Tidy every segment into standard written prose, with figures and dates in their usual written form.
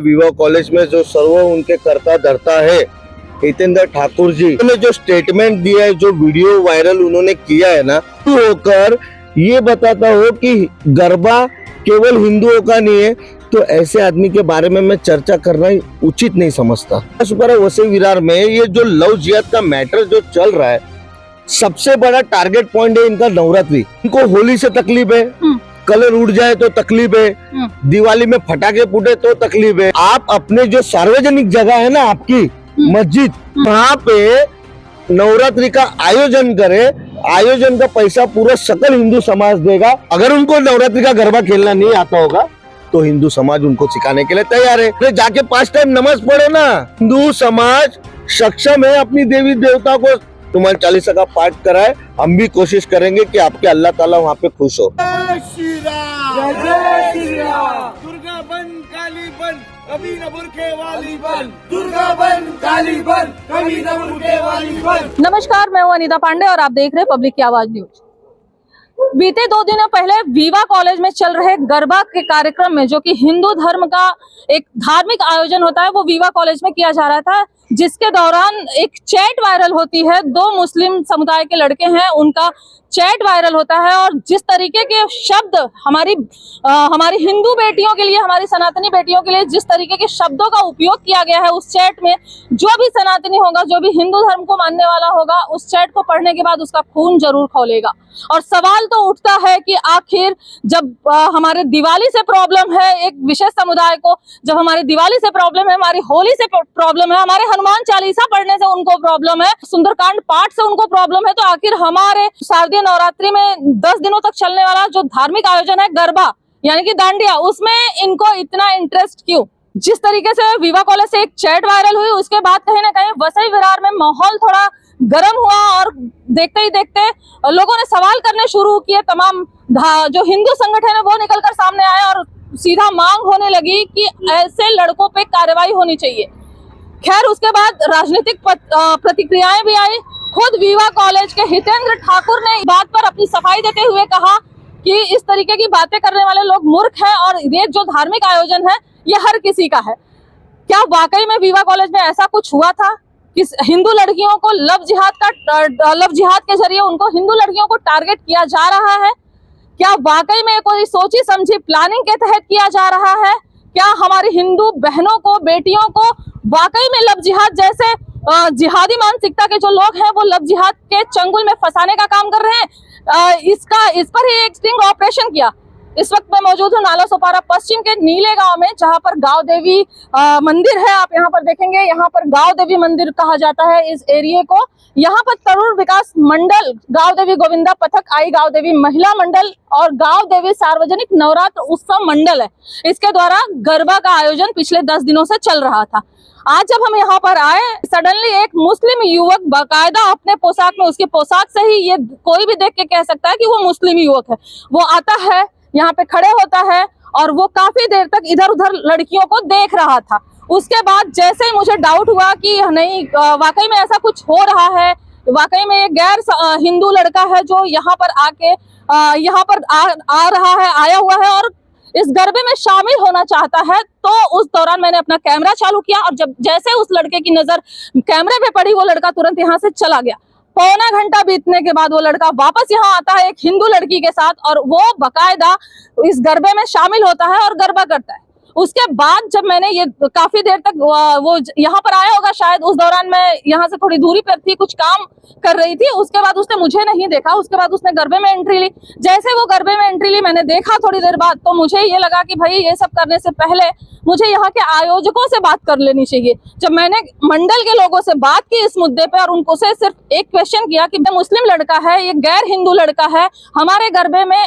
विवाह कॉलेज में जो सर्व उनके करता धरता है हितेंद्र ठाकुर जी ने जो स्टेटमेंट दिया है, जो वीडियो वायरल उन्होंने किया है ना, तो होकर ये बताता हो कि गरबा केवल हिंदुओं का नहीं है, तो ऐसे आदमी के बारे में मैं चर्चा करना उचित नहीं समझता। सुपर वसई विरार में ये जो लव जिहाद का मैटर जो चल रहा है, सबसे बड़ा टारगेट पॉइंट है इनका नवरात्रि। इनको होली से तकलीफ है, कलर उड़ जाए तो तकलीफ है, दिवाली में फटाके फूटे तो तकलीफ है। आप अपने जो सार्वजनिक जगह है ना, आपकी मस्जिद, वहाँ पे नवरात्रि का आयोजन करे, आयोजन का पैसा पूरा सकल हिंदू समाज देगा। अगर उनको नवरात्रि का गरबा खेलना नहीं आता होगा तो हिंदू समाज उनको सिखाने के लिए तैयार है। तो जाके 5 टाइम नमाज पढ़ो ना। हिंदू समाज सक्षम है अपनी देवी देवता को हनुमान चालीसा का पाठ कराए। हम भी कोशिश करेंगे कि आपके अल्लाह ताला वहाँ पे खुश हो। जय श्री राम, जय श्री राम। दुर्गा बन काली बन, कभी न बुरखे वाली बन। दुर्गा बन काली बन, कभी न बुरखे वाली बन। नमस्कार, मैं हूं अनीता पांडे और आप देख रहे हैं पब्लिक की आवाज न्यूज। बीते 2 दिनों पहले विवा कॉलेज में चल रहे गरबा के कार्यक्रम में, जो कि हिंदू धर्म का एक धार्मिक आयोजन होता है, वो विवा कॉलेज में किया जा रहा था, जिसके दौरान एक चैट वायरल होती है। 2 मुस्लिम समुदाय के लड़के हैं, उनका चैट वायरल होता है और जिस तरीके के शब्द हमारी हिंदू बेटियों के लिए, हमारी सनातनी बेटियों के लिए जिस तरीके के शब्दों का उपयोग किया गया है उस चैट में, जो भी सनातनी होगा, जो भी हिंदू धर्म को मानने वाला होगा, उस चैट को पढ़ने के बाद उसका खून जरूर खौलेगा। और सवाल तो उठता है कि आखिर जब हमारे दिवाली से प्रॉब्लम है एक विशेष समुदाय को, जब हमारी दिवाली से प्रॉब्लम है, हमारी होली से प्रॉब्लम है, हमारे हनुमान चालीसा पढ़ने से उनको प्रॉब्लम है, सुंदरकांड पाठ से उनको प्रॉब्लम है, तो आखिर हमारे शारदीय नवरात्रि में 10 दिनों तक चलने वाला जो धार्मिक आयोजन है गरबा यानी कि दांडिया, उसमें इनको इतना इंटरेस्ट क्यों? जिस तरीके से विवा कॉलेज से एक चैट वायरल हुई, उसके बाद कहीं ना कहीं वसई विरार में माहौल थोड़ा गर्म हुआ और देखते ही देखते लोगों ने सवाल करने शुरू किए। तमाम जो हिंदू संगठन है वो निकलकर सामने आए और सीधा मांग होने लगी कि ऐसे लड़कों पे कार्रवाई होनी चाहिए। खैर, उसके बाद राजनीतिक प्रतिक्रियाएं भी आई। खुद विवा कॉलेज के हितेंद्र ठाकुर ने इस बात पर अपनी सफाई देते हुए कहा कि इस तरीके की बातें करने वाले लोग मूर्ख हैं और ये जो धार्मिक आयोजन है ये हर किसी का है। क्या वाकई में विवा कॉलेज में ऐसा कुछ हुआ था कि हिंदू लड़कियों को लव जिहाद के जरिए उनको हिंदू लड़कियों को टारगेट किया जा रहा है? क्या वाकई में कोई सोची समझी प्लानिंग के तहत किया जा रहा है? क्या हमारी हिंदू बहनों को, बेटियों को वाकई में लव जिहाद जैसे जिहादी मानसिकता के जो लोग हैं वो लव जिहाद के चंगुल में फंसाने का काम कर रहे हैं? इस पर ही एक स्टिंग ऑपरेशन किया। इस वक्त मैं मौजूद हूँ नाला सोपारा पश्चिम के नीले गांव में, जहां पर गांव देवी मंदिर है। आप यहां पर देखेंगे, यहां पर गांव देवी मंदिर कहा जाता है इस एरिया को। यहाँ पर तरुण विकास मंडल, गांव देवी गोविंदा पथक आई, गांव देवी महिला मंडल और गांव देवी सार्वजनिक नवरात्र उत्सव मंडल है। इसके द्वारा गरबा का आयोजन पिछले 10 दिनों से चल रहा था। आज जब हम यहाँ पर आए, सडनली एक मुस्लिम युवक बाकायदा अपने पोशाक में, उसकी पोशाक से ही ये कोई भी देख के कह सकता है कि वो मुस्लिम युवक है। वो आता है, यहाँ पे खड़े होता है और वो काफी देर तक इधर उधर लड़कियों को देख रहा था। उसके बाद जैसे ही मुझे डाउट हुआ कि नहीं, वाकई में ऐसा कुछ हो रहा है, वाकई में ये गैर हिंदू लड़का है जो यहाँ पर आके यहाँ पर आ रहा है, आया हुआ है और इस गरबे में शामिल होना चाहता है, तो उस दौरान मैंने अपना कैमरा चालू किया और जब जैसे उस लड़के की नजर कैमरे पे पड़ी, वो लड़का तुरंत यहाँ से चला गया। पौना घंटा बीतने के बाद वो लड़का वापस यहाँ आता है एक हिंदू लड़की के साथ और वो बकायदा इस गरबे में शामिल होता है और गरबा करता है। उसके बाद जब मैंने ये काफी देर तक वो यहाँ पर आया होगा, शायद उस दौरान मैं यहाँ से थोड़ी दूरी पर थी, कुछ काम कर रही थी। उसके बाद उसने मुझे नहीं देखा, उसके बाद उसने गरबे में एंट्री ली। जैसे वो गरबे में एंट्री ली, मैंने देखा थोड़ी देर बाद, तो मुझे ये लगा कि भाई ये सब करने से पहले मुझे यहाँ के आयोजकों से बात कर लेनी चाहिए। जब मैंने मंडल के लोगों से बात की इस मुद्दे पे और उनको से सिर्फ एक क्वेश्चन किया कि मुस्लिम लड़का है, ये गैर हिंदू लड़का है, हमारे गरबे में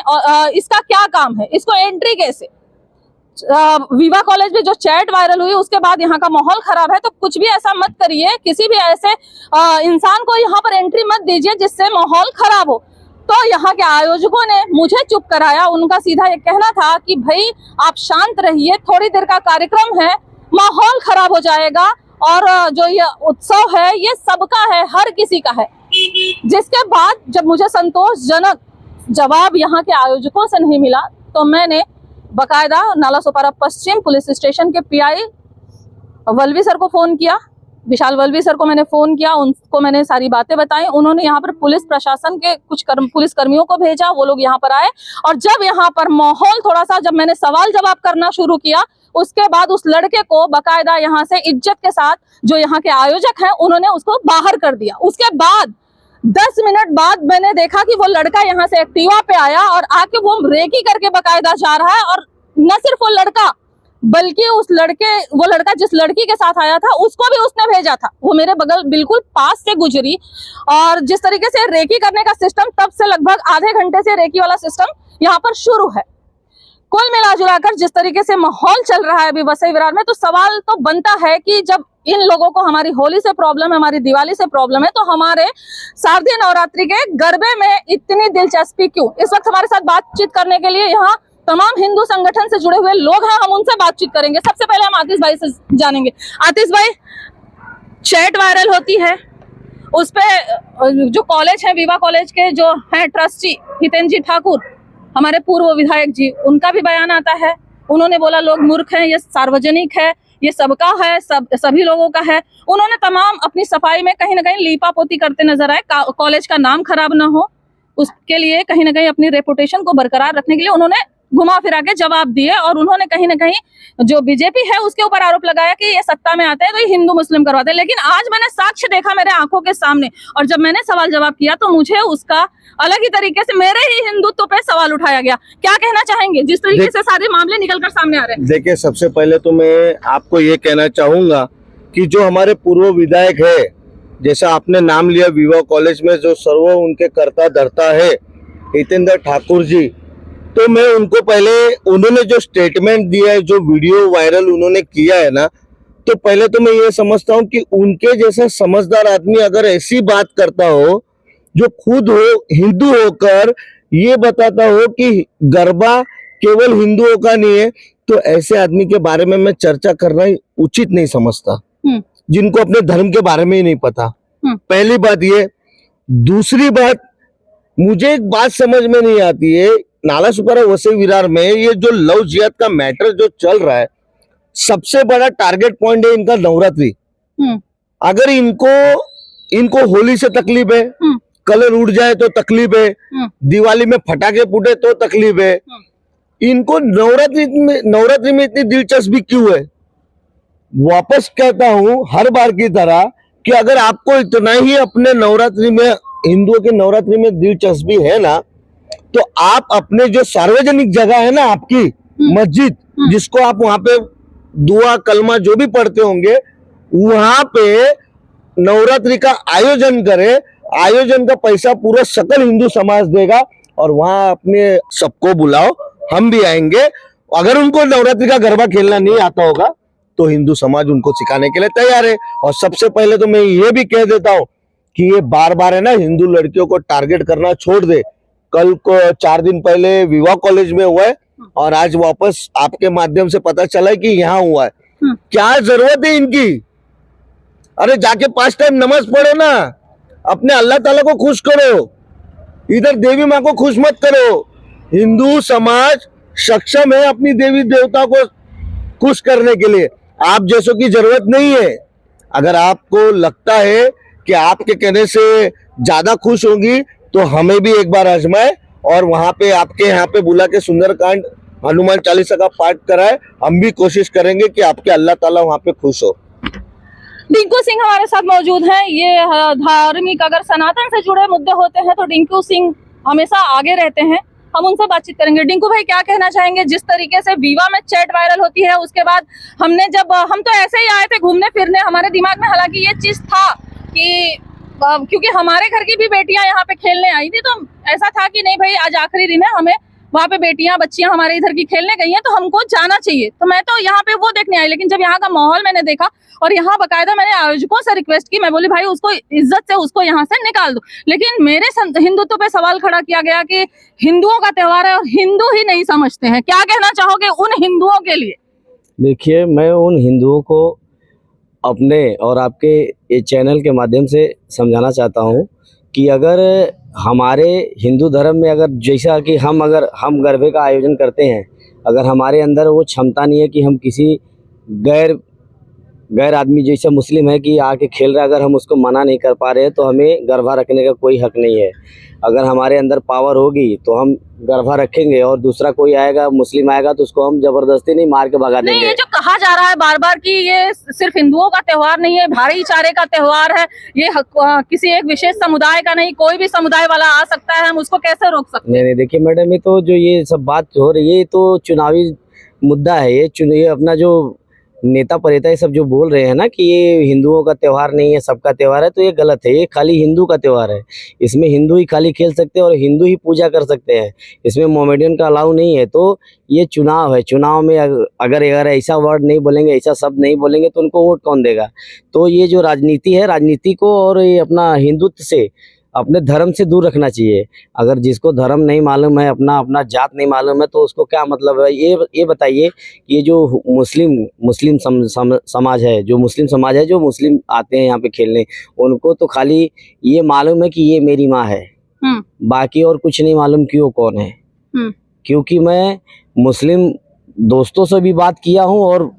इसका क्या काम है, इसको एंट्री कैसे? विवा कॉलेज में जो चैट वायरल हुई उसके बाद यहाँ का माहौल खराब है, तो कुछ भी ऐसा मत करिए, किसी भी ऐसे इंसान को यहाँ पर एंट्री मत दीजिए जिससे माहौल खराब हो। तो यहाँ के आयोजकों ने मुझे चुप कराया। उनका सीधा ये कहना था कि भाई आप शांत रहिए, थोड़ी देर का कार्यक्रम है, माहौल खराब हो जाएगा और जो ये उत्सव है ये सबका है, हर किसी का है। जिसके बाद जब मुझे संतोषजनक जवाब यहाँ के आयोजकों से नहीं मिला, तो मैंने बकायदा नाला सोपारा पश्चिम पुलिस स्टेशन के पीआई वल्लवी सर को फोन किया, विशाल वल्लवी सर को मैंने फोन किया, उनको मैंने सारी बातें बताई। उन्होंने यहाँ पर पुलिस प्रशासन के कुछ पुलिस कर्मियों को भेजा, वो लोग यहाँ पर आए और जब यहाँ पर माहौल थोड़ा सा, जब मैंने सवाल जवाब करना शुरू किया, उसके बाद उस लड़के को बकायदा यहाँ से इज्जत के साथ जो यहाँ के आयोजक हैं उन्होंने उसको बाहर कर दिया। उसके बाद 10 मिनट बाद मैंने देखा कि वो लड़का यहाँ से एक्टिवा पे आया और आके वो रेकी करके बकायदा जा रहा है। और न सिर्फ वो लड़का बल्कि वो लड़का जिस लड़की के साथ आया था उसको भी उसने भेजा था। वो मेरे बगल बिल्कुल पास से गुजरी और जिस तरीके से रेकी करने का सिस्टम, तब से लगभग आधे घंटे से रेकी वाला सिस्टम यहाँ पर शुरू है। कुल मिला जुलाकर जिस तरीके से माहौल चल रहा है अभी वसई विरार में, तो सवाल तो बनता है कि जब इन लोगों को हमारी होली से प्रॉब्लम है, हमारी दिवाली से प्रॉब्लम है, तो हमारे शारदीय नवरात्रि के गरबे में इतनी दिलचस्पी क्यों? इस वक्त हमारे साथ बातचीत करने के लिए यहाँ तमाम हिंदू संगठन से जुड़े हुए लोग हैं, हम उनसे बातचीत करेंगे। सबसे पहले हम आतिश भाई से जानेंगे। आतिश भाई, चैट वायरल होती है, उस पे जो कॉलेज है, विवा कॉलेज के जो हैं ट्रस्टी हितेंद्र जी ठाकुर, हमारे पूर्व विधायक जी, उनका भी बयान आता है। उन्होंने बोला लोग मूर्ख हैं, ये सार्वजनिक है, ये सबका है, सभी लोगों का है। उन्होंने तमाम अपनी सफाई में कहीं ना कहीं लीपापोती करते नजर आए, कॉलेज का नाम खराब ना हो उसके लिए, कहीं ना कहीं अपनी रेपुटेशन को बरकरार रखने के लिए उन्होंने घुमा फिरा के जवाब दिए। और उन्होंने कहीं ना कहीं जो बीजेपी है उसके ऊपर आरोप लगाया कि ये सत्ता में आते हैं तो ये हिंदू मुस्लिम करवाते हैं। लेकिन आज मैंने साक्ष्य देखा मेरे आंखों के सामने, और जब मैंने सवाल जवाब किया तो मुझे उसका अलग ही तरीके से मेरे ही हिंदुत्व पे सवाल उठाया गया। क्या कहना चाहेंगे जिस तरीके से सारे मामले निकलकर सामने आ रहे हैं? देखिए, सबसे पहले तो मैं आपको ये कहना चाहूंगा कि जो हमारे पूर्व विधायक है, जैसा आपने नाम लिया विवा कॉलेज में जो सर्व उनके कर्ता धर्ता है हितेंद्र ठाकुर जी, तो मैं उनको पहले, उन्होंने जो स्टेटमेंट दिया है, जो वीडियो वायरल उन्होंने किया है ना, तो पहले तो मैं ये समझता हूँ कि उनके जैसा समझदार आदमी अगर ऐसी बात करता हो, जो खुद हिंदू होकर ये बताता हो कि गरबा केवल हिंदुओं का नहीं है, तो ऐसे आदमी के बारे में मैं चर्चा करना उचित नहीं समझता, जिनको अपने धर्म के बारे में ही नहीं पता। पहली बात ये। दूसरी बात, मुझे एक बात समझ में नहीं आती है, नालासोपारा वसई विरार में ये जो लव जिहाद का मैटर जो चल रहा है, सबसे बड़ा टारगेट पॉइंट है इनका नवरात्रि। अगर इनको होली से तकलीफ है, कलर उड़ जाए तो तकलीफ है, दिवाली में फटाके फूटे तो तकलीफ है, इनको नवरात्रि में इतनी दिलचस्पी क्यों है? वापस कहता हूं हर बार की तरह कि अगर आपको इतना ही अपने नवरात्रि में, हिंदुओं के नवरात्रि में दिलचस्पी है ना, तो आप अपने जो सार्वजनिक जगह है ना, आपकी मस्जिद, जिसको आप वहां पे दुआ कलमा जो भी पढ़ते होंगे, वहां पे नवरात्रि का आयोजन करें। आयोजन का पैसा पूरा सकल हिंदू समाज देगा और वहां अपने सबको बुलाओ, हम भी आएंगे। अगर उनको नवरात्रि का गरबा खेलना नहीं आता होगा तो हिंदू समाज उनको सिखाने के लिए तैयार है। और सबसे पहले तो मैं ये भी कह देता हूँ कि ये बार बार है ना, हिंदू लड़कियों को टारगेट करना छोड़ दे। कल को 4 दिन पहले विवा कॉलेज में हुआ है और आज वापस आपके माध्यम से पता चला है कि यहाँ हुआ है। क्या जरूरत है इनकी? अरे जाके 5 टाइम नमाज पढ़ो ना, अपने अल्लाह ताला को खुश करो, इधर देवी माँ को खुश मत करो। हिंदू समाज सक्षम है अपनी देवी देवता को खुश करने के लिए, आप जैसों की जरूरत नहीं है। अगर आपको लगता है कि आपके कहने से ज्यादा खुश होंगी तो हमें भी एक बार आजमाए और वहां पे आपके यहाँ पे बुला के सुंदरकांड हनुमान चालीसा का पाठ कराए। हम भी कोशिश करेंगे कि आपके अल्लाह ताला वहां पे खुश हो। डिंकू सिंह हमारे साथ मौजूद हैं। ये धार्मिक, अगर सनातन से जुड़े मुद्दे होते हैं तो डिंकू सिंह हमेशा आगे रहते हैं, हम उनसे बातचीत करेंगे। डिंकू भाई, क्या कहना चाहेंगे जिस तरीके से विवा में चैट वायरल होती है, उसके बाद हम तो ऐसे ही आए थे घूमने फिरने, हमारे दिमाग में हालांकि ये चीज था कि क्योंकि हमारे घर की भी बेटियां यहाँ पे खेलने आई थी, तो ऐसा था कि नहीं भाई आज आखिरी दिन है, हमें वहाँ पे बच्चियां हमारे इधर की खेलने गई हैं तो हमको जाना चाहिए, तो मैं तो यहाँ पे वो देखने आई। लेकिन जब यहाँ का माहौल मैंने देखा और यहाँ बकायदा मैंने आयोजकों से रिक्वेस्ट की, मैं बोली भाई उसको इज्जत से उसको यहाँ से निकाल दो। लेकिन मेरे हिंदुत्व पे सवाल खड़ा किया गया कि हिंदुओं का त्योहार है और हिंदू ही नहीं समझते हैं। क्या कहना चाहोगे उन हिंदुओं के लिए? देखिए, मैं उन हिंदुओं को अपने और आपके ये चैनल के माध्यम से समझाना चाहता हूँ कि अगर हमारे हिंदू धर्म में अगर जैसा कि हम गरबे का आयोजन करते हैं, अगर हमारे अंदर वो क्षमता नहीं है कि हम किसी गैर गैर आदमी जैसा मुस्लिम है कि आके खेल रहा है, अगर हम उसको मना नहीं कर पा रहे हैं तो हमें गरबा रखने का कोई हक नहीं है। अगर हमारे अंदर पावर होगी तो हम गरबा रखेंगे, और दूसरा कोई आएगा, मुस्लिम आएगा, तो उसको हम जबरदस्ती नहीं मार के भगा नहीं, देंगे। ये जो कहा जा रहा है बार बार कि ये सिर्फ हिंदुओं का त्योहार नहीं है, भाईचारे का त्योहार है, ये किसी एक विशेष समुदाय का नहीं, कोई भी समुदाय वाला आ सकता है, हम उसको कैसे रोक सकते हैं? नहीं, देखिए मैडम, ये तो जो ये सब बात हो रही है, ये तो चुनावी मुद्दा है। ये अपना जो नेता परेता ये सब जो बोल रहे हैं ना कि ये हिंदुओं का त्योहार नहीं है, सबका त्योहार है, तो ये गलत है। ये खाली हिंदू का त्योहार है। इसमें हिंदू ही खाली खेल सकते हैं और हिंदू ही पूजा कर सकते हैं। इसमें मोमेडियन का अलाउ नहीं है। तो ये चुनाव है, चुनाव में अगर ऐसा वर्ड नहीं बोलेंगे, ऐसा शब्द नहीं बोलेंगे तो उनको वोट कौन देगा? तो ये जो राजनीति है, राजनीति को और ये अपना हिंदुत्व से, अपने धर्म से दूर रखना चाहिए। अगर जिसको धर्म नहीं मालूम है, अपना जात नहीं मालूम है, तो उसको क्या मतलब है? ये बताइए, ये जो मुस्लिम समाज है, जो मुस्लिम आते हैं यहाँ पे खेलने, उनको तो खाली ये मालूम है कि ये मेरी माँ है, बाकी और कुछ नहीं मालूम कि वो कौन है। क्योंकि मैं मुस्लिम दोस्तों से भी बात किया हूँ और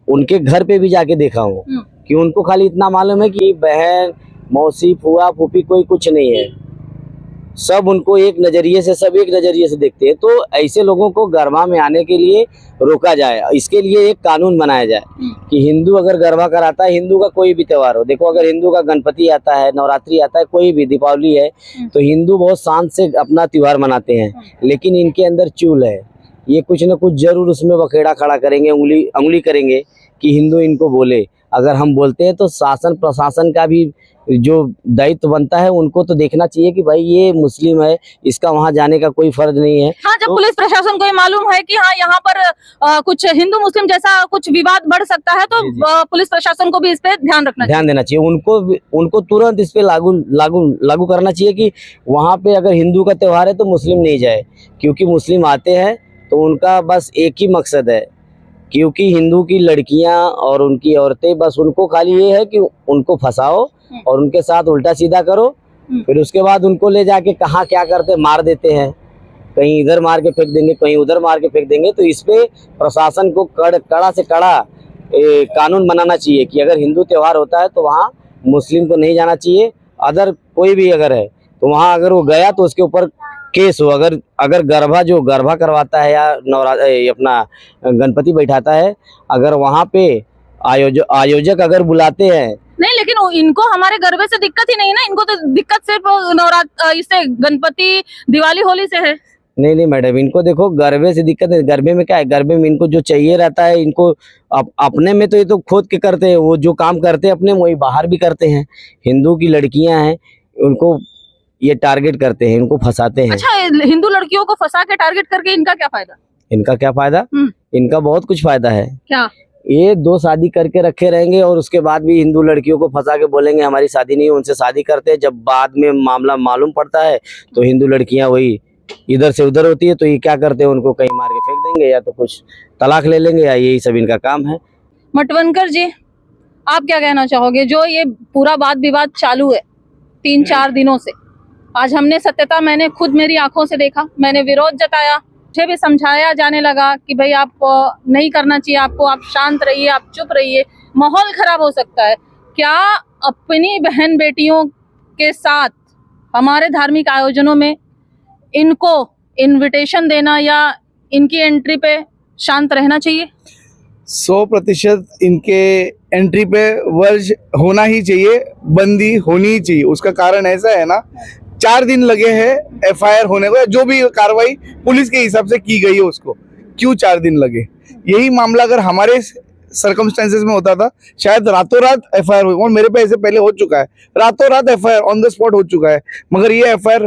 उनके घर पे भी जाके देखा हूँ कि उनको खाली इतना मालूम है कि बहन, मौसी, फुआ, फूफी कोई कुछ नहीं है। सब उनको एक नजरिए से देखते हैं। तो ऐसे लोगों को गरबा में आने के लिए रोका जाए। इसके लिए एक कानून बनाया जाए कि हिंदू अगर गरबा कराता है, हिंदू का कोई भी त्योहार हो, देखो अगर हिंदू का गणपति आता है, नवरात्रि आता है, कोई भी दीपावली है, तो हिंदू बहुत शान से अपना त्योहार मनाते हैं। लेकिन इनके अंदर चूल है, ये कुछ न कुछ जरूर उसमें बखेड़ा खड़ा करेंगे, उंगली करेंगे कि हिंदू इनको बोले। अगर हम बोलते हैं तो शासन प्रशासन का भी जो दायित्व बनता है, उनको तो देखना चाहिए कि भाई ये मुस्लिम है, इसका वहाँ जाने का कोई फर्ज नहीं है। हाँ, जब पुलिस प्रशासन को ये मालूम है कि हाँ यहाँ पर कुछ हिंदू मुस्लिम जैसा कुछ विवाद बढ़ सकता है, तो पुलिस प्रशासन को भी इस पे ध्यान देना चाहिए। उनको तुरंत इस पे लागू करना चाहिए कि वहाँ पे अगर हिंदू का त्योहार है तो मुस्लिम नहीं जाए। क्योंकि मुस्लिम आते हैं तो उनका बस एक ही मकसद है, क्योंकि हिंदू की लड़कियां और उनकी औरतें, बस उनको खाली ये है कि उनको फंसाओ और उनके साथ उल्टा सीधा करो। फिर उसके बाद उनको ले जाके कहाँ क्या करते, मार देते हैं, कहीं इधर मार के फेंक देंगे, कहीं उधर मार के फेंक देंगे। तो इस पे प्रशासन को कड़ा से कड़ा कानून बनाना चाहिए कि अगर हिंदू त्योहार होता है तो वहाँ मुस्लिम को नहीं जाना चाहिए। अदर कोई भी अगर है तो वहाँ अगर वो गया तो उसके ऊपर केस हो। अगर गरबा करवाता है या अपना गणपति बैठाता है, अगर वहाँ पे आयोजक अगर बुलाते हैं, नहीं, लेकिन इनको हमारे गरबे से दिक्कत ही नहीं ना, इनको तो दिक्कत सिर्फ इससे गणपति, दिवाली, होली से है। नहीं मैडम, इनको देखो गरबे से दिक्कत है। गरबे में क्या है, गरबे में इनको जो चाहिए रहता है, इनको अपने में तो ये तो खोद के करते हैं, वो जो काम करते हैं अपने वही बाहर भी करते हैं। हिंदू की लड़कियां हैं, उनको ये टारगेट करते हैं, इनको फंसाते हैं। अच्छा, हिंदू लड़कियों को फंसा के टारगेट करके इनका क्या फायदा? इनका बहुत कुछ फायदा है। क्या? ये 2 शादी करके रखे रहेंगे और उसके बाद भी हिंदू लड़कियों को फंसा के बोलेंगे हमारी शादी नहीं, उनसे शादी करते हैं। जब बाद में मामला मालूम पड़ता है तो हिंदू लड़कियां वही इधर से उधर होती है, तो ये क्या करते हैं, उनको कहीं मार के फेंक देंगे या तो कुछ तलाक ले लेंगे, या यही सब इनका काम है। मटवनकर जी, आप क्या कहना चाहोगे? जो ये पूरा वाद विवाद चालू है 3-4 दिनों से, आज हमने सत्यता, मैंने खुद मेरी आंखों से देखा, मैंने विरोध जताया, मुझे भी समझाया जाने लगा कि भाई आप नहीं करना चाहिए, आपको, आप शांत रहिए, आप चुप रहिए, माहौल खराब हो सकता है। क्या अपनी बहन बेटियों के साथ हमारे धार्मिक आयोजनों में इनको इनविटेशन देना या इनकी एंट्री पे शांत रहना चाहिए? 100% इनके एंट्री पे वर्ज होना ही चाहिए, बंदी होनी ही चाहिए। उसका कारण ऐसा है ना, 4 दिन लगे हैं एफआईआर होने को, जो भी कार्रवाई पुलिस के हिसाब से की गई है उसको, क्यों 4 दिन लगे? यही मामला अगर हमारे सर्कमस्टेंसेस में होता था, शायद रातों रात एफआईआर हो। और मेरे पे ऐसे पहले हो चुका है, रातों रात एफआईआर ऑन द स्पॉट हो चुका है, मगर ये एफआईआर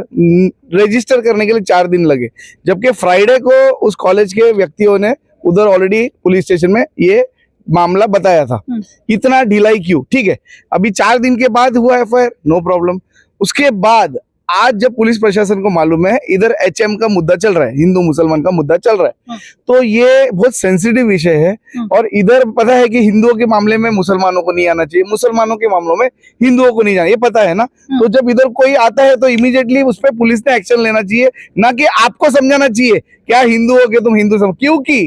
रजिस्टर करने के लिए 4 दिन लगे। जबकि फ्राइडे को उस कॉलेज के व्यक्तियों ने उधर ऑलरेडी पुलिस स्टेशन में ये मामला बताया था। इतना ढिलाई क्यों? ठीक है, अभी 4 दिन के बाद हुआ एफआईआर, नो प्रॉब्लम। उसके बाद आज जब पुलिस प्रशासन को मालूम है इधर एचएम का मुद्दा चल रहा है, हिंदू मुसलमान का मुद्दा चल रहा है, तो ये बहुत सेंसिटिव विषय है। और इधर पता है कि हिंदुओं के मामले में मुसलमानों को नहीं आना चाहिए, मुसलमानों के मामलों में हिंदुओं को नहीं जाना, ये पता है ना। तो जब इधर कोई आता है तो इमीडिएटली उस पर पुलिस ने एक्शन लेना चाहिए, ना कि आपको समझाना चाहिए क्या हिंदू हो के तुम हिंदू समझ। क्योंकि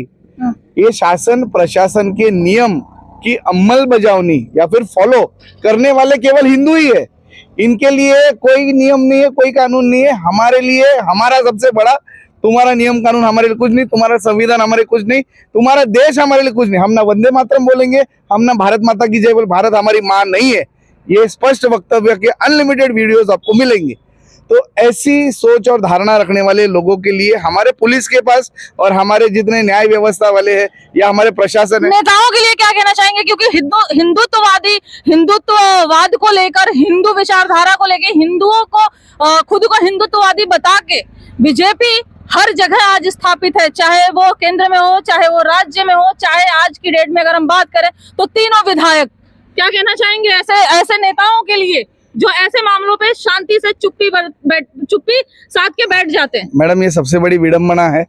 ये शासन प्रशासन के नियम उसकी अमल बजावनी या फिर फॉलो करने वाले केवल हिंदू ही है। इनके लिए कोई नियम नहीं है, कोई कानून नहीं है। हमारे लिए हमारा सबसे बड़ा, तुम्हारा नियम कानून हमारे लिए कुछ नहीं, तुम्हारा संविधान हमारे कुछ नहीं, तुम्हारा देश हमारे लिए कुछ नहीं। हम ना वंदे मातरम बोलेंगे, हम ना भारत माता की जय बोल, भारत हमारी माँ नहीं है। ये स्पष्ट वक्तव्य के अनलिमिटेड वीडियोस आपको मिलेंगे। तो ऐसी सोच और धारणा रखने वाले लोगों के लिए हमारे पुलिस के पास और हमारे जितने न्याय व्यवस्था वाले हैं या हमारे प्रशासन है, नेताओं के लिए क्या कहना चाहेंगे? क्योंकि हिंदुत्ववाद को लेकर, हिंदू विचारधारा को लेकर, हिंदुओं को खुद को हिंदुत्ववादी बता के बीजेपी हर जगह आज स्थापित है, चाहे वो केंद्र में हो, चाहे वो राज्य में हो, चाहे आज की डेट में अगर हम बात करें तो तीनों विधायक। क्या कहना चाहेंगे ऐसे नेताओं के लिए जो ऐसे मामलों पे शांति से चुप्पी साध के बैठ जाते हैं? मैडम ये सबसे बड़ी विडंबना है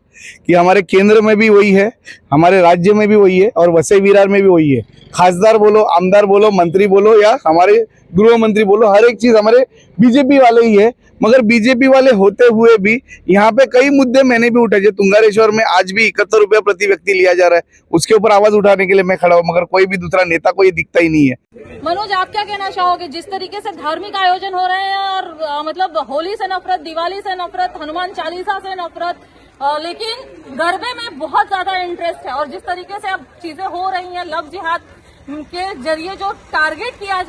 कि हमारे केंद्र में भी वही है, हमारे राज्य में भी वही है और वसई विरार में भी वही है। खासदार बोलो, आमदार बोलो, मंत्री बोलो या हमारे गृह मंत्री बोलो, हर एक चीज हमारे बीजेपी वाले ही है। मगर बीजेपी वाले होते हुए भी यहाँ पे कई मुद्दे मैंने भी उठाए। जो तुंगारेश्वर में आज भी 71 रुपया प्रति व्यक्ति लिया जा रहा है, उसके ऊपर आवाज उठाने के लिए मैं खड़ा हूँ, मगर कोई भी दूसरा नेता को ये दिखता ही नहीं है। मनोज, आप क्या कहना चाहोगे? जिस तरीके से धार्मिक आयोजन हो रहे हैं और मतलब होली से नफरत, दिवाली से नफरत, हनुमान चालीसा से नफरत, लेकिन गरबे में बहुत ज्यादा इंटरेस्ट है, और जिस तरीके से अब चीजें हो रही हैं, लव जिहाद के जरिए जो टारगेट किया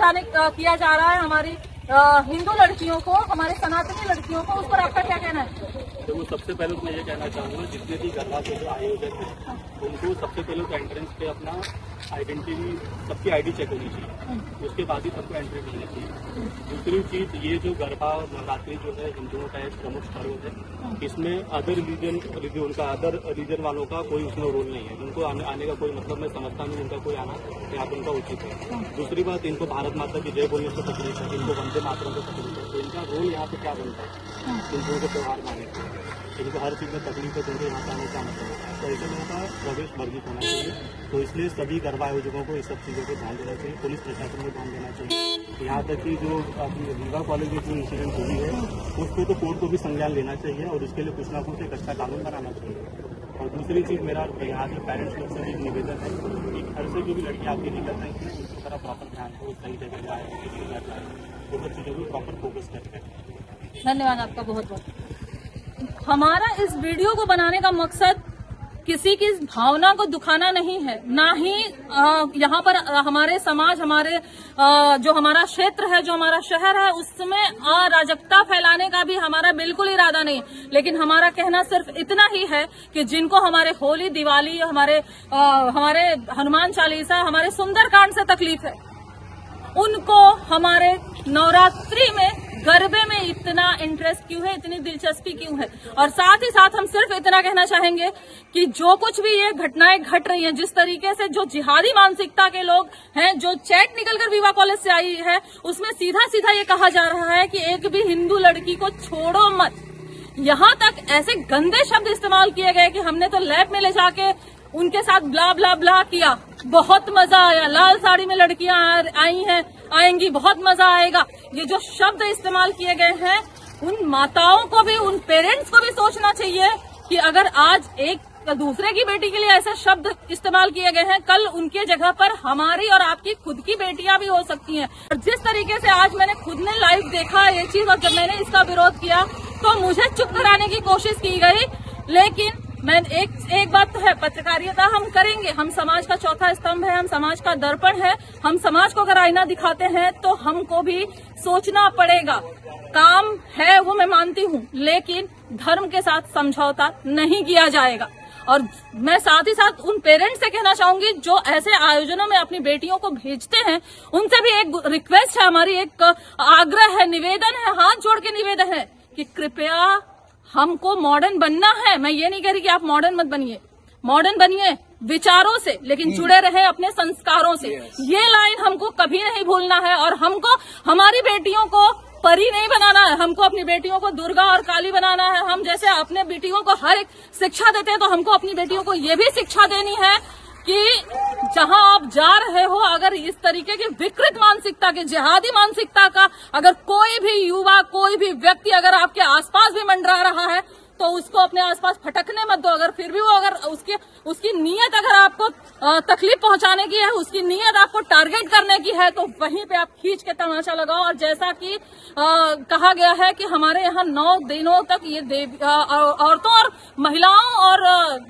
जा रहा है हमारी हिंदू लड़कियों को, हमारे सनातनी लड़कियों को, उस पर आपका क्या कहना है? तो सबसे पहले तो मैं ये कहना चाहूँगा, जितने भी गरबा के जो आयोजक हैं उनको सबसे पहले तो एंट्रेंस पे अपना आइडेंटिटी, सबकी आईडी चेक होनी चाहिए, उसके बाद ही सबको एंट्री मिलनी चाहिए। दूसरी चीज, ये जो गरबा और नवरात्रि जो है हिंदुओं का एक प्रमुख पर्व है, इसमें अदर रिलीजन वालों का कोई उसमें रोल नहीं है। उनको आने का कोई मतलब मैं समझता नहीं, उनका कोई आना यहाँ पर उनका उचित है। दूसरी बात, इनको भारत माता की जय बोलने से तकलीफ है, इनको वंदे मातरम से तकलीफ है, तो इनका रोल यहाँ पे क्या बनता है? हिंदुओं को त्यौहार माने, इनको हर चीज़ में तकलीफ है, तो उनको यहाँ पे आने का मतलब है। तो ऐसे लोगों का प्रवेश वर्जित होना चाहिए। तो इसलिए सभी गरबा आयोजकों को इस सब चीज़ों पर ध्यान देना चाहिए, पुलिस प्रशासन को ध्यान देना चाहिए। यहाँ तक कि जो अपनी रीवा कॉलेज में जो इंसिडेंट हुई है, उसको तो कोर्ट को भी संज्ञान लेना चाहिए और उसके लिए कुछ ना कुछ एक अच्छा कानून बनाना चाहिए। और दूसरी चीज़, मेरा यहाँ के पेरेंट्स लोग से भी निवेदन है कि घर से जो भी लड़की आपकी निकल रही है उसकी तरफ प्रॉपर ध्यान दो, सही जगह जाए, किसी जगह जाए, वो सब चीज़ों पर प्रॉपर फोकस करते हैं। धन्यवाद आपका बहुत बहुत। हमारा इस वीडियो को बनाने का मकसद किसी की भावना को दुखाना नहीं है, ना ही यहाँ पर हमारे समाज, जो हमारा क्षेत्र है, जो हमारा शहर है, उसमें अराजकता फैलाने का भी हमारा बिल्कुल इरादा नहीं। लेकिन हमारा कहना सिर्फ इतना ही है कि जिनको हमारे होली, दिवाली, हमारे हनुमान चालीसा, हमारे सुंदरकांड से तकलीफ है, उनको हमारे नवरात्रि में, गरबे में इतना इंटरेस्ट क्यों है, इतनी दिलचस्पी क्यों है? और साथ ही साथ हम सिर्फ इतना कहना चाहेंगे कि जो कुछ भी ये घटनाएं घट रही हैं, जिस तरीके से जो जिहादी मानसिकता के लोग हैं, जो चैट निकलकर विवा कॉलेज से आई है, उसमें सीधा सीधा ये कहा जा रहा है कि एक भी हिंदू लड़की को छोड़ो मत। यहाँ तक ऐसे गंदे शब्द इस्तेमाल किए गए कि हमने तो लैब में ले जाके उनके साथ ब्ला ब्ला ब्ला किया, बहुत मजा आया, लाल साड़ी में लड़कियां आई हैं, आएंगी, बहुत मजा आएगा। ये जो शब्द इस्तेमाल किए गए हैं, उन माताओं को भी, उन पेरेंट्स को भी सोचना चाहिए कि अगर आज एक दूसरे की बेटी के लिए ऐसे शब्द इस्तेमाल किए गए हैं, कल उनके जगह पर हमारी और आपकी खुद की बेटियां भी हो सकती हैं। और जिस तरीके से आज मैंने खुद ने लाइव देखा ये चीज, और जब मैंने इसका विरोध किया तो मुझे चुप कराने की कोशिश की गई। लेकिन मैं एक बात तो है, पत्रकारिता हम करेंगे, हम समाज का चौथा स्तंभ है, हम समाज का दर्पण है, हम समाज को अगर आईना दिखाते हैं तो हमको भी सोचना पड़ेगा। काम है वो मैं मानती हूँ, लेकिन धर्म के साथ समझौता नहीं किया जाएगा। और मैं साथ ही साथ उन पेरेंट्स से कहना चाहूंगी जो ऐसे आयोजनों में अपनी बेटियों को भेजते हैं, उनसे भी एक रिक्वेस्ट है, हमारी एक आग्रह है, निवेदन है, हाथ जोड़ के निवेदन है कि कृपया हमको मॉडर्न बनना है। मैं ये नहीं कह रही कि आप मॉडर्न मत बनिए, मॉडर्न बनिए विचारों से, लेकिन जुड़े रहे अपने संस्कारों से। ये लाइन हमको कभी नहीं भूलना है। और हमको हमारी बेटियों को परी नहीं बनाना है, हमको अपनी बेटियों को दुर्गा और काली बनाना है। हम जैसे अपने बेटियों को हर एक शिक्षा देते हैं, तो हमको अपनी बेटियों को ये भी शिक्षा देनी है कि जहां आप जा रहे हो, अगर इस तरीके की विकृत मानसिकता के, जिहादी मानसिकता का अगर कोई भी युवा, कोई भी व्यक्ति अगर आपके आसपास भी मंडरा रहा है, तो उसको अपने आसपास फटकने मत दो। अगर फिर भी वो अगर उसकी नीयत अगर आपको तकलीफ पहुंचाने की है, उसकी नीयत आपको टारगेट करने की है, तो वहीं पे आप खींच के तमाशा लगाओ। और जैसा कि कहा गया है कि हमारे यहाँ 9 दिनों तक ये औरतों और महिलाओं और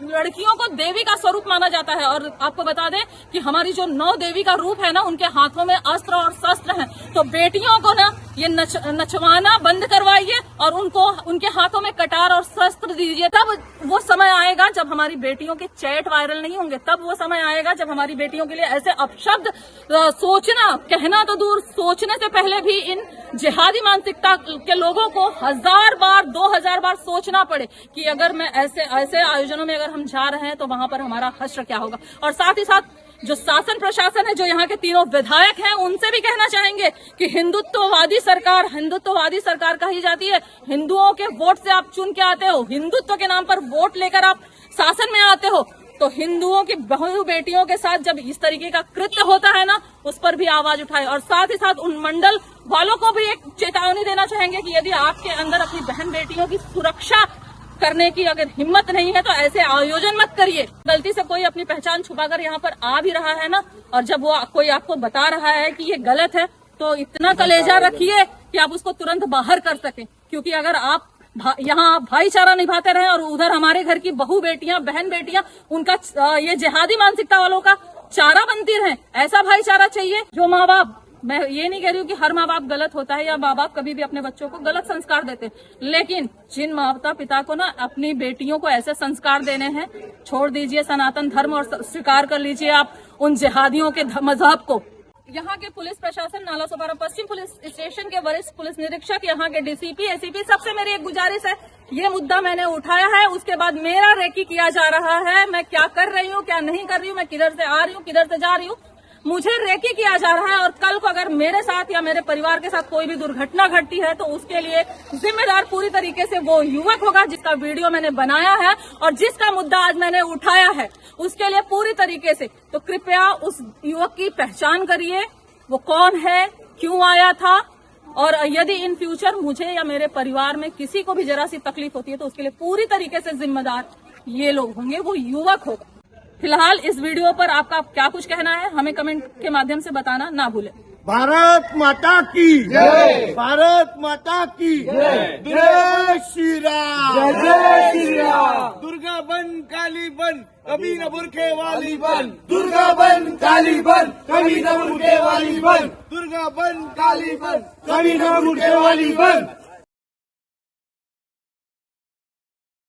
लड़कियों को देवी का स्वरूप माना जाता है। और आपको बता दें कि हमारी जो 9 देवी का रूप है ना, उनके हाथों में अस्त्र और शस्त्र हैं। तो बेटियों को ना ये नचवाना बंद करवाइए और उनके हाथों में कटार और शस्त्र दीजिए। तब वो समय आएगा जब हमारी बेटियों के चैट वायरल नहीं होंगे। तब वो समय आएगा जब हमारी बेटियों के लिए ऐसे अपशब्द सोचना, कहना तो दूर, सोचने से पहले भी इन जिहादी मानसिकता के लोगों को 1000 बार 2000 बार सोचना पड़े कि अगर मैं ऐसे आयोजनों में अगर हम जा रहे हैं तो वहां पर हमारा हश्र क्या होगा। और साथ ही साथ जो शासन प्रशासन है, जो यहाँ के तीनों विधायक हैं, उनसे भी कहना चाहेंगे कि हिंदुत्ववादी सरकार कही जाती है। हिंदुओं के वोट से आप चुन के आते हो, हिंदुत्व के नाम पर वोट लेकर आप शासन में आते हो, तो हिंदुओं की बहू बेटियों के साथ जब इस तरीके का कृत्य होता है ना, उस पर भी आवाज उठाए। और साथ ही साथ उन मंडल वालों को भी एक चेतावनी देना चाहेंगे कि यदि आपके अंदर अपनी बहन बेटियों की सुरक्षा करने की अगर हिम्मत नहीं है तो ऐसे आयोजन मत करिए। गलती से कोई अपनी पहचान छुपाकर यहाँ पर आ भी रहा है ना, और जब वो कोई आपको बता रहा है कि ये गलत है, तो इतना कलेजा रखिए कि आप उसको तुरंत बाहर कर सकें। क्योंकि अगर आप यहाँ भाईचारा निभाते रहे और उधर हमारे घर की बहू बेटियां, बहन बेटियां, उनका ये जिहादी मानसिकता वालों का चारा बनती रहे, ऐसा भाईचारा चाहिए। जो माँ बाप, मैं ये नहीं कह रही हूँ कि हर माँ बाप गलत होता है या माँ बाप कभी भी अपने बच्चों को गलत संस्कार देते हैं, लेकिन जिन माता पिता को ना अपनी बेटियों को ऐसे संस्कार देने हैं, छोड़ दीजिए सनातन धर्म और स्वीकार कर लीजिए आप उन जिहादियों के मजहब को। यहाँ के पुलिस प्रशासन, नालासोपारा पश्चिम पुलिस स्टेशन के वरिष्ठ पुलिस निरीक्षक, यहाँ के डीसीपी, एसीपी, सबसे मेरी एक गुजारिश है, ये मुद्दा मैंने उठाया है, उसके बाद मेरा रेकी किया जा रहा है, मैं क्या कर रही हूँ, क्या नहीं कर रही हूँ, मैं किधर से आ रही हूँ, किधर से जा रही हूँ, मुझे रेकी किया जा रहा है। और कल को अगर मेरे साथ या मेरे परिवार के साथ कोई भी दुर्घटना घटती है तो उसके लिए जिम्मेदार पूरी तरीके से वो युवक होगा जिसका वीडियो मैंने बनाया है और जिसका मुद्दा आज मैंने उठाया है, उसके लिए पूरी तरीके से। तो कृपया उस युवक की पहचान करिए, वो कौन है, क्यों आया था, और यदि इन फ्यूचर मुझे या मेरे परिवार में किसी को भी जरा सी तकलीफ होती है तो उसके लिए पूरी तरीके से जिम्मेदार ये लोग होंगे, वो युवक होगा। फिलहाल इस वीडियो पर आपका क्या कुछ कहना है, हमें कमेंट के माध्यम से बताना ना भूलें। भारत माता की जय, भारत माता की जय, जय श्री राम, जय श्री राम। दुर्गा बन काली बन, कभी न बुरखे वाली बन, दुर्गा बन काली बन, कभी न बुरखे वाली बन, दुर्गा बन काली बन, कभी न बुरखे वाली बन।